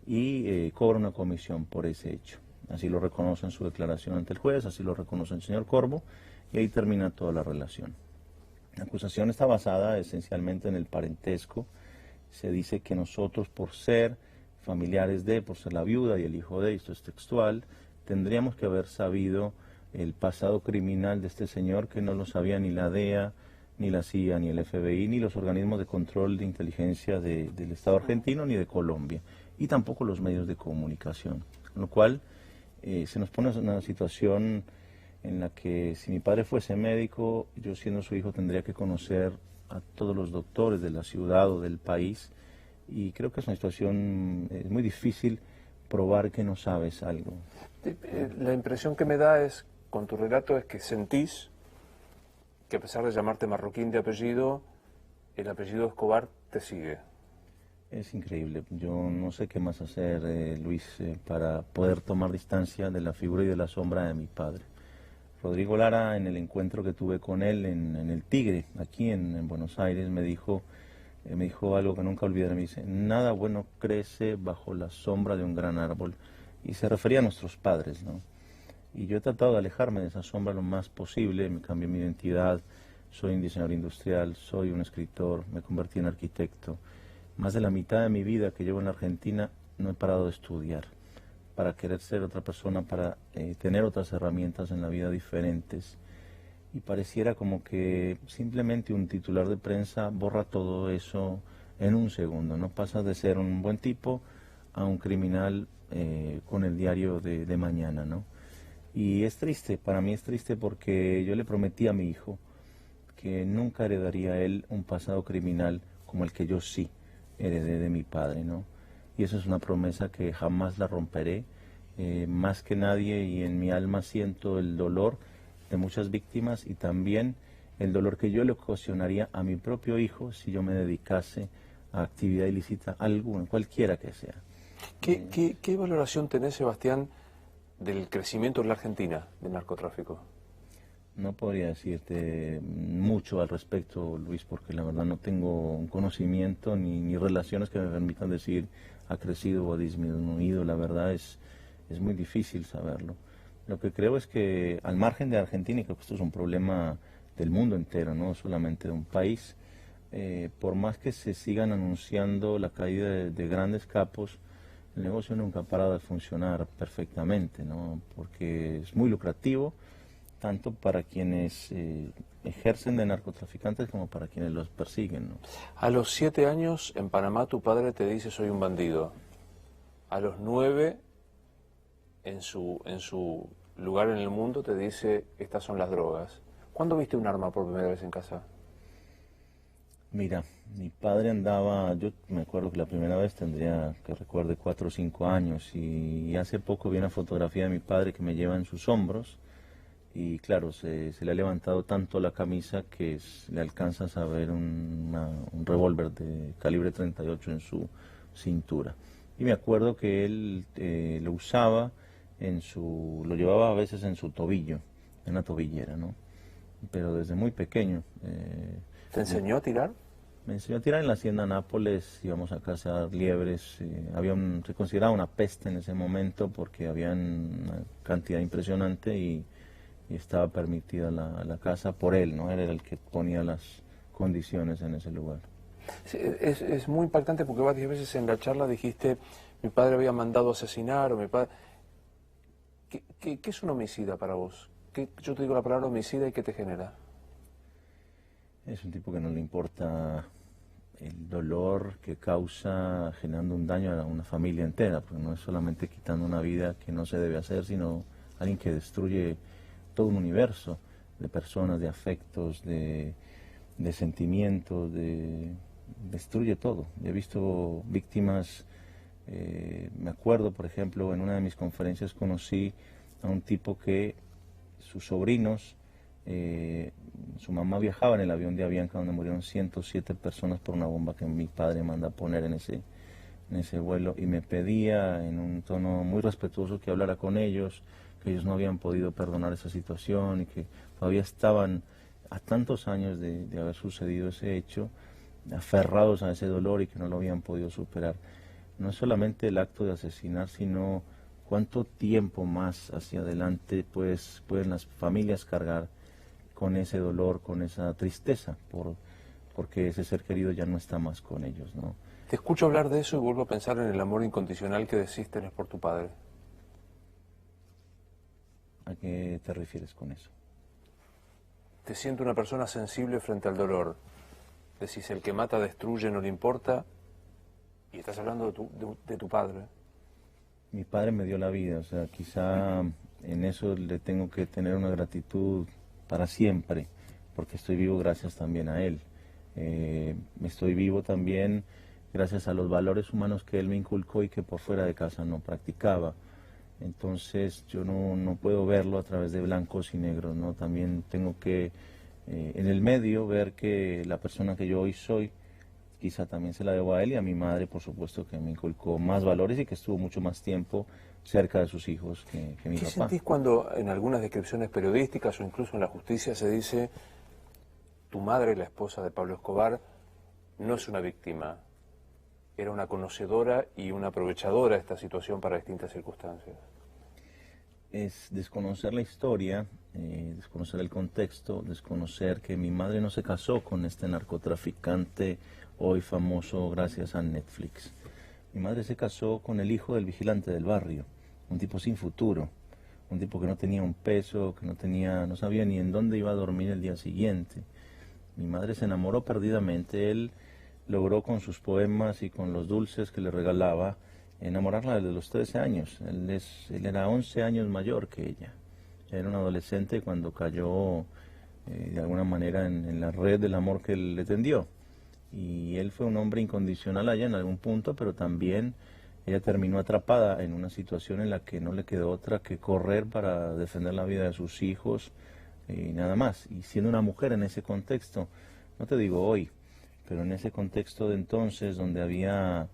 y cobra una comisión por ese hecho. Así lo reconoce en su declaración ante el juez, así lo reconoce el señor Corvo, y ahí termina toda la relación. La acusación está basada esencialmente en el parentesco. Se dice que nosotros, por ser familiares por ser la viuda y el hijo de, esto es textual, tendríamos que haber sabido el pasado criminal de este señor, que no lo sabía ni la DEA, ni la CIA, ni el FBI, ni los organismos de control de inteligencia del Estado argentino, ni de Colombia, y tampoco los medios de comunicación. Con lo cual, se nos pone una situación en la que si mi padre fuese médico, yo siendo su hijo tendría que conocer a todos los doctores de la ciudad o del país y creo que es una situación muy difícil probar que no sabes algo. La impresión que me da es, con tu relato, es que sentís que a pesar de llamarte marroquín de apellido, el apellido Escobar te sigue. Es increíble. Yo no sé qué más hacer, Luis, para poder tomar distancia de la figura y de la sombra de mi padre. Rodrigo Lara, en el encuentro que tuve con él en el Tigre, aquí en Buenos Aires, me dijo algo que nunca olvidaré. Me dice, nada bueno crece bajo la sombra de un gran árbol. Y se refería a nuestros padres, ¿no? Y yo he tratado de alejarme de esa sombra lo más posible. Me cambié mi identidad. Soy un diseñador industrial, soy un escritor, me convertí en arquitecto. Más de la mitad de mi vida que llevo en la Argentina no he parado de estudiar para querer ser otra persona, para tener otras herramientas en la vida diferentes. Y pareciera como que simplemente un titular de prensa borra todo eso en un segundo. No pasas de ser un buen tipo a un criminal con el diario de mañana, ¿no? Y es triste, para mí es triste porque yo le prometí a mi hijo que nunca heredaría a él un pasado criminal como el que yo sí heredé de mi padre, ¿no? Y eso es una promesa que jamás la romperé, más que nadie, y en mi alma siento el dolor de muchas víctimas y también el dolor que yo le ocasionaría a mi propio hijo si yo me dedicase a actividad ilícita alguna, cualquiera que sea. ¿Qué valoración tenés, Sebastián, del crecimiento en la Argentina del narcotráfico? No podría decirte mucho al respecto, Luis, porque la verdad no tengo un conocimiento ni relaciones que me permitan decir ha crecido o ha disminuido. La verdad es muy difícil saberlo. Lo que creo es que al margen de Argentina, y creo que esto es un problema del mundo entero, no solamente de un país, por más que se sigan anunciando la caída de grandes capos, el negocio nunca ha parado de funcionar perfectamente, ¿no? Porque es muy lucrativo, tanto para quienes ejercen de narcotraficantes como para quienes los persiguen, ¿no? A los 7 años en Panamá tu padre te dice soy un bandido. A los 9 en su lugar en el mundo te dice estas son las drogas. ¿Cuándo viste un arma por primera vez en casa? Mira, mi padre andaba, yo me acuerdo que la primera vez tendría, que recuerde, 4 o 5 años, y hace poco vi una fotografía de mi padre que me lleva en sus hombros, y claro, se le ha levantado tanto la camisa que le alcanzas a ver un revólver de calibre 38 en su cintura. Y me acuerdo que él lo usaba lo llevaba a veces en su tobillo, en una tobillera, ¿no? Pero desde muy pequeño. ¿Te enseñó a tirar? Me enseñó a tirar en la hacienda Nápoles, íbamos a cazar liebres, se consideraba una peste en ese momento porque había una cantidad impresionante y estaba permitida la caza por él, ¿no? Él era el que ponía las condiciones en ese lugar. Sí, es muy impactante porque varias veces en la charla dijiste mi padre había mandado asesinar o mi padre... ¿Qué es un homicida para vos? Yo te digo la palabra homicida y ¿qué te genera? Es un tipo que no le importa el dolor que causa generando un daño a una familia entera, porque no es solamente quitando una vida que no se debe hacer, sino alguien que destruye todo un universo de personas, de afectos, de sentimientos, destruye todo. He visto víctimas, me acuerdo, por ejemplo, en una de mis conferencias conocí a un tipo que sus sobrinos, su mamá viajaba en el avión de Avianca donde murieron 107 personas por una bomba que mi padre manda a poner en ese vuelo, y me pedía en un tono muy respetuoso que hablara con ellos, que ellos no habían podido perdonar esa situación y que todavía estaban a tantos años de haber sucedido ese hecho, aferrados a ese dolor y que no lo habían podido superar. No es solamente el acto de asesinar, sino cuánto tiempo más hacia adelante pueden las familias cargar con ese dolor, con esa tristeza, porque ese ser querido ya no está más con ellos, ¿no? Te escucho hablar de eso y vuelvo a pensar en el amor incondicional que decís tenés por tu padre. ¿A qué te refieres con eso? Te siento una persona sensible frente al dolor. Decís, el que mata destruye, no le importa, y estás hablando de tu padre. Mi padre me dio la vida, o sea, quizá en eso le tengo que tener una gratitud para siempre, porque estoy vivo gracias también a él. Estoy vivo también gracias a los valores humanos que él me inculcó y que por fuera de casa no practicaba. Entonces yo no puedo verlo a través de blancos y negros, ¿no? También tengo que en el medio ver que la persona que yo hoy soy, quizá también se la debo a él y a mi madre, por supuesto, que me inculcó más valores y que estuvo mucho más tiempo cerca de sus hijos que mi ¿Qué papá. sentís cuando en algunas descripciones periodísticas o incluso en la justicia se dice tu madre, la esposa de Pablo Escobar, no es una víctima, era una conocedora y una aprovechadora de esta situación para distintas circunstancias? Es desconocer la historia, desconocer el contexto, desconocer que mi madre no se casó con este narcotraficante hoy famoso gracias a Netflix. Mi madre se casó con el hijo del vigilante del barrio, un tipo sin futuro, un tipo que no tenía un peso, que no sabía ni en dónde iba a dormir el día siguiente. Mi madre se enamoró perdidamente. Él logró con sus poemas y con los dulces que le regalaba enamorarla desde los 13 años. Él era 11 años mayor que ella. Era un adolescente cuando cayó de alguna manera en la red del amor que él le tendió. Y él fue un hombre incondicional allá en algún punto, pero también ella terminó atrapada en una situación en la que no le quedó otra que correr para defender la vida de sus hijos y nada más. Y siendo una mujer en ese contexto, no te digo hoy, pero en ese contexto de entonces donde había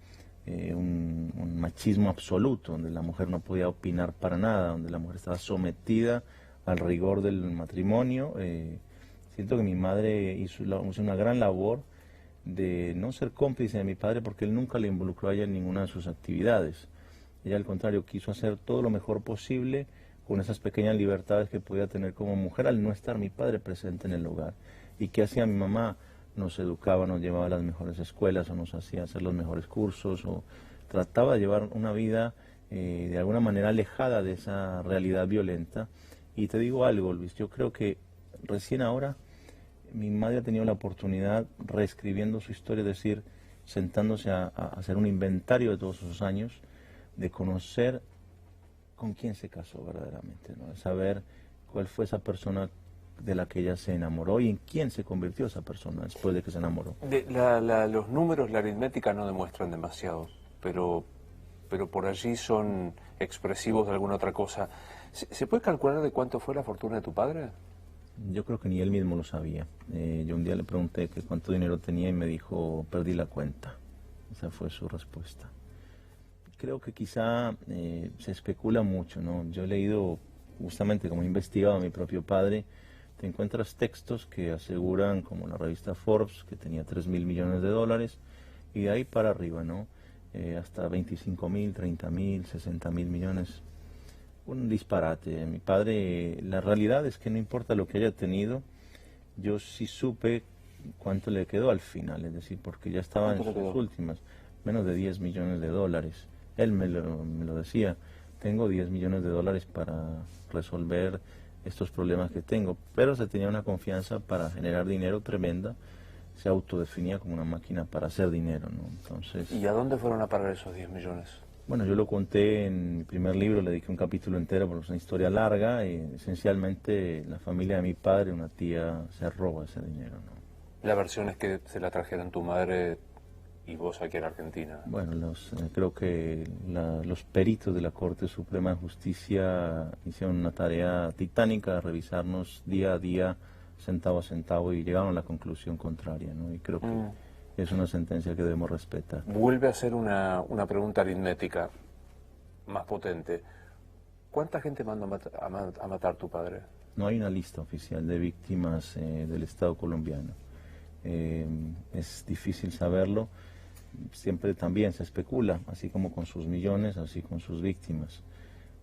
un machismo absoluto, donde la mujer no podía opinar para nada, donde la mujer estaba sometida al rigor del matrimonio, siento que mi madre hizo una gran labor de no ser cómplice de mi padre porque él nunca le involucró a ella en ninguna de sus actividades. Ella al contrario quiso hacer todo lo mejor posible con esas pequeñas libertades que podía tener como mujer al no estar mi padre presente en el hogar. ¿Y qué hacía mi mamá? Nos educaba, nos llevaba a las mejores escuelas o nos hacía hacer los mejores cursos o trataba de llevar una vida de alguna manera alejada de esa realidad violenta. Y te digo algo, Luis, yo creo que recién ahora mi madre ha tenido la oportunidad, reescribiendo su historia, es decir, sentándose a hacer un inventario de todos esos años, de conocer con quién se casó verdaderamente, ¿no? De saber cuál fue esa persona de la que ella se enamoró y en quién se convirtió esa persona después de que se enamoró. Los números, la aritmética no demuestran demasiado, pero por allí son expresivos de alguna otra cosa. ¿Se puede calcular de cuánto fue la fortuna de tu padre? Yo creo que ni él mismo lo sabía. Yo un día le pregunté que cuánto dinero tenía y me dijo, perdí la cuenta. Esa fue su respuesta. Creo que quizá se especula mucho, ¿no? Yo he leído, justamente como he investigado a mi propio padre, te encuentras textos que aseguran, como la revista Forbes, que tenía 3.000 millones de dólares, y de ahí para arriba, ¿no? Hasta 25.000, 30.000, 60.000 millones. Un disparate. Mi padre, la realidad es que no importa lo que haya tenido, yo sí supe cuánto le quedó al final, es decir, porque ya estaba en sus últimas, menos de 10 millones de dólares. Él me lo decía, tengo 10 millones de dólares para resolver estos problemas que tengo, pero se tenía una confianza para generar dinero tremenda, se autodefinía como una máquina para hacer dinero, ¿no? Entonces, ¿y a dónde fueron a parar esos 10 millones? Bueno, yo lo conté en mi primer libro, le dediqué un capítulo entero porque es una historia larga y esencialmente la familia de mi padre, una tía, se roba ese dinero, ¿no? La versión es que se la trajeron tu madre y vos aquí en Argentina. Bueno, creo que los peritos de la Corte Suprema de Justicia hicieron una tarea titánica de revisarnos día a día, centavo a centavo, y llegaron a la conclusión contraria, ¿no? Y creo que es una sentencia que debemos respetar. Vuelve a ser una pregunta aritmética más potente. ¿Cuánta gente mandó a matar tu padre? No hay una lista oficial de víctimas del Estado colombiano. Es difícil saberlo. Siempre también se especula, así como con sus millones, así con sus víctimas.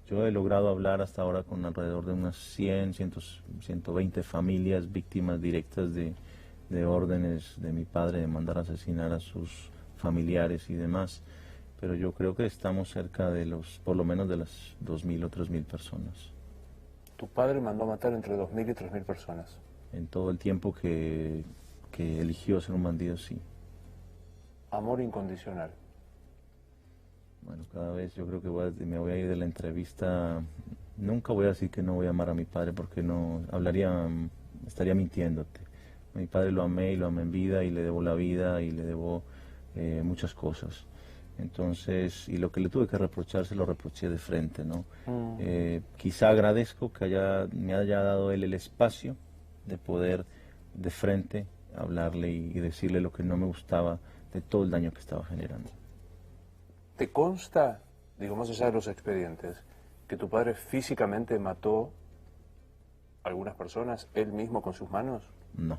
Yo he logrado hablar hasta ahora con alrededor de unas 120 familias víctimas directas de órdenes de mi padre de mandar a asesinar a sus familiares y demás, pero yo creo que estamos cerca de por lo menos de las 2.000 o 3.000 personas. Tu padre mandó a matar entre 2.000 y 3.000 personas. En todo el tiempo que eligió ser un bandido, sí. Amor incondicional. Bueno, cada vez yo creo que me voy a ir de la entrevista. Nunca voy a decir que no voy a amar a mi padre porque no estaría mintiéndote. A mi padre lo amé y lo amé en vida y le debo la vida y le debo muchas cosas. Entonces, y lo que le tuve que reprochar, se lo reproché de frente, ¿no? Quizá agradezco que me haya dado él el espacio de poder de frente hablarle y decirle lo que no me gustaba de todo el daño que estaba generando. ¿Te consta, digo, más allá de los expedientes, que tu padre físicamente mató a algunas personas, él mismo con sus manos? No,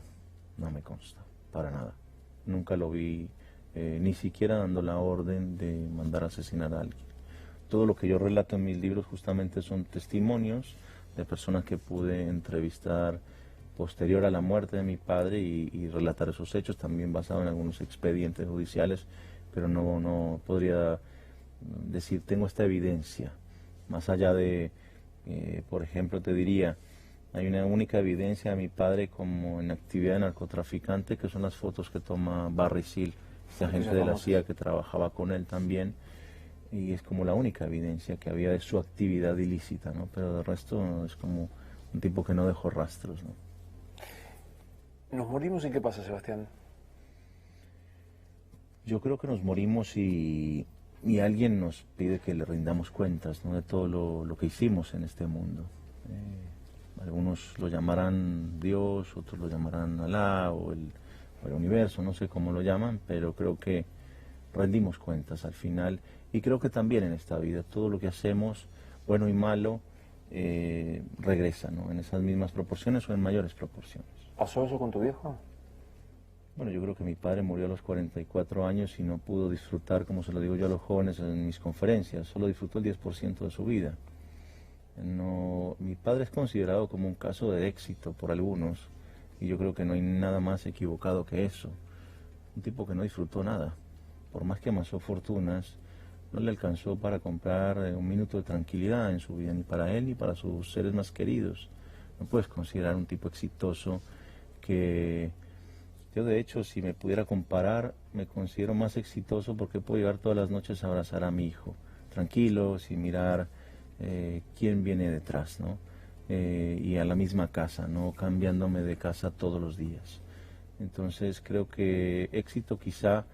no me consta, para nada. Nunca lo vi, ni siquiera dando la orden de mandar a asesinar a alguien. Todo lo que yo relato en mis libros justamente son testimonios de personas que pude entrevistar posterior a la muerte de mi padre y relatar esos hechos, también basado en algunos expedientes judiciales, pero no podría decir, tengo esta evidencia, más allá de, por ejemplo, te diría, hay una única evidencia de mi padre como en actividad de narcotraficante, que son las fotos que toma Barry Seal, este agente de la CIA que trabajaba con él también, y es como la única evidencia que había de su actividad ilícita, ¿no? Pero de resto es como un tipo que no dejó rastros, ¿no? ¿Nos morimos y qué pasa, Sebastián? Yo creo que nos morimos y alguien nos pide que le rindamos cuentas, ¿no? De todo lo que hicimos en este mundo. Algunos lo llamarán Dios, otros lo llamarán Alá o el universo, no sé cómo lo llaman, pero creo que rendimos cuentas al final. Y creo que también en esta vida todo lo que hacemos, bueno y malo, regresa, ¿no? En esas mismas proporciones o en mayores proporciones. ¿Pasó eso con tu viejo? Bueno, yo creo que mi padre murió a los 44 años y no pudo disfrutar, como se lo digo yo a los jóvenes en mis conferencias, solo disfrutó el 10% de su vida. No, mi padre es considerado como un caso de éxito por algunos y yo creo que no hay nada más equivocado que eso. Un tipo que no disfrutó nada, por más que amasó fortunas, no le alcanzó para comprar un minuto de tranquilidad en su vida, ni para él ni para sus seres más queridos. No puedes considerar un tipo exitoso que... Yo de hecho, si me pudiera comparar, me considero más exitoso porque puedo llegar todas las noches a abrazar a mi hijo, tranquilo, sin mirar quién viene detrás, ¿no? Y a la misma casa, no cambiándome de casa todos los días. Entonces creo que éxito quizá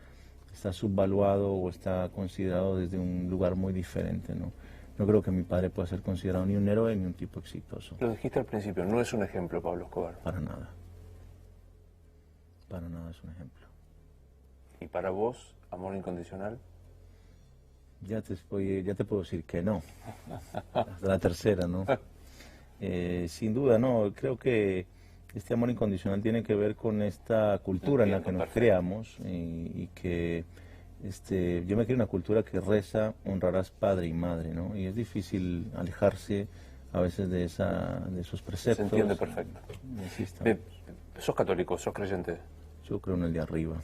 está subvaluado o está considerado desde un lugar muy diferente, ¿no? No creo que mi padre pueda ser considerado ni un héroe ni un tipo exitoso. Lo dijiste al principio, no es un ejemplo, Pablo Escobar. Para nada. Para nada es un ejemplo. ¿Y para vos, amor incondicional? Ya te puedo decir que no. Hasta la tercera, ¿no? Sin duda, no. Creo que este amor incondicional tiene que ver con esta cultura en la que nos creamos y que yo me creo una cultura que reza, honrarás padre y madre, ¿no? Y es difícil alejarse a veces de esos preceptos. Se entiende perfecto. ¿Sos católico, sos creyente? Yo creo en el de arriba.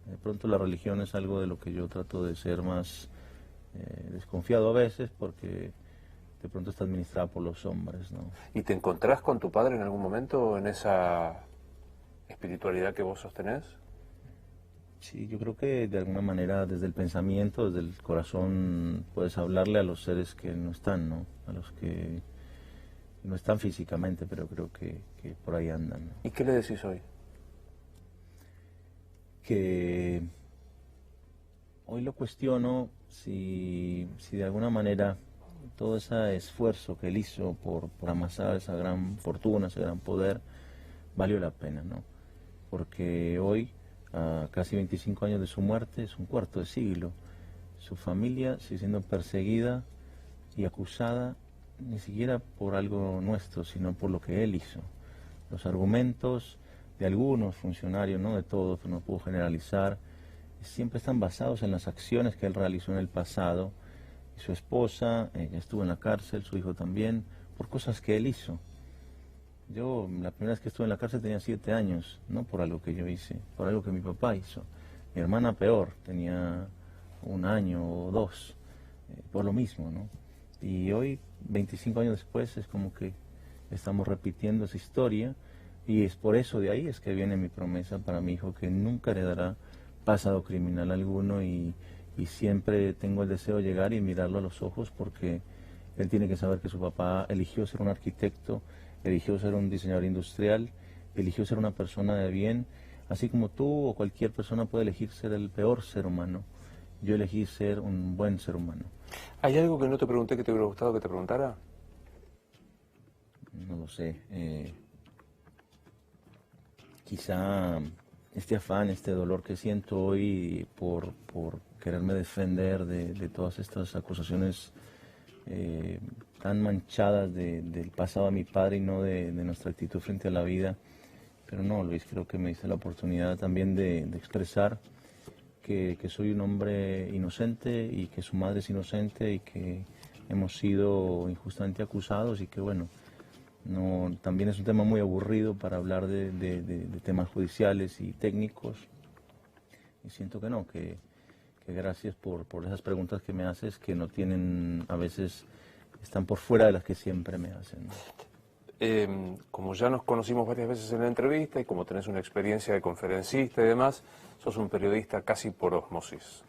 De pronto la religión es algo de lo que yo trato de ser más desconfiado a veces porque de pronto está administrada por los hombres, ¿no? ¿Y te encontrás con tu padre en algún momento en esa espiritualidad que vos sostenés? Sí, yo creo que de alguna manera desde el pensamiento, desde el corazón puedes hablarle a los seres que no están, ¿no? A los que no están físicamente, pero creo que por ahí andan, ¿no? ¿Y qué le decís hoy? Que hoy lo cuestiono si de alguna manera todo ese esfuerzo que él hizo por amasar esa gran fortuna, ese gran poder, valió la pena, ¿no? Porque hoy, a casi 25 años de su muerte, es un cuarto de siglo, su familia sigue siendo perseguida y acusada ni siquiera por algo nuestro, sino por lo que él hizo. Los argumentos de algunos funcionarios, no de todos, no puedo generalizar, siempre están basados en las acciones que él realizó en el pasado. Y su esposa, ella estuvo en la cárcel, su hijo también, por cosas que él hizo. Yo la primera vez que estuve en la cárcel tenía 7 años, no por algo que yo hice, por algo que mi papá hizo. Mi hermana peor, tenía 1 año o 2, por lo mismo, ¿no? Y hoy, 25 años después, es como que estamos repitiendo esa historia. Y es por eso de ahí es que viene mi promesa para mi hijo, que nunca heredará pasado criminal alguno y siempre tengo el deseo de llegar y mirarlo a los ojos porque él tiene que saber que su papá eligió ser un arquitecto, eligió ser un diseñador industrial, eligió ser una persona de bien, Así como tú o cualquier persona puede elegir ser el peor ser humano, yo elegí ser un buen ser humano. ¿Hay algo que no te pregunté que te hubiera gustado que te preguntara? No lo sé. Quizá este afán, este dolor que siento hoy por quererme defender de todas estas acusaciones tan manchadas del pasado de mi padre y no de nuestra actitud frente a la vida. Pero no, Luis, creo que me diste la oportunidad también de expresar que soy un hombre inocente y que su madre es inocente y que hemos sido injustamente acusados y que bueno, no, también es un tema muy aburrido para hablar de temas judiciales y técnicos. Y siento que no, que gracias por esas preguntas que me haces, que no tienen, a veces están por fuera de las que siempre me hacen, ¿no? Como ya nos conocimos varias veces en la entrevista y como tenés una experiencia de conferencista y demás, sos un periodista casi por osmosis.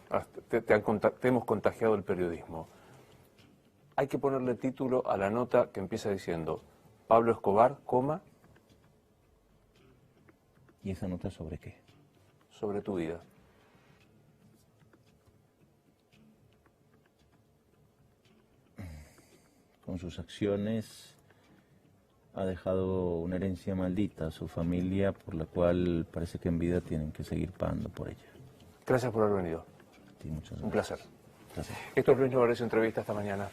Te hemos contagiado el periodismo. Hay que ponerle título a la nota que empieza diciendo Pablo Escobar, coma. ¿Y esa nota sobre qué? Sobre tu vida. Con sus acciones ha dejado una herencia maldita a su familia por la cual parece que en vida tienen que seguir pagando por ella. Gracias por haber venido. Sí, muchas gracias. Un placer. Gracias. Esto es Luis Novarecio Entrevista. Hasta mañana.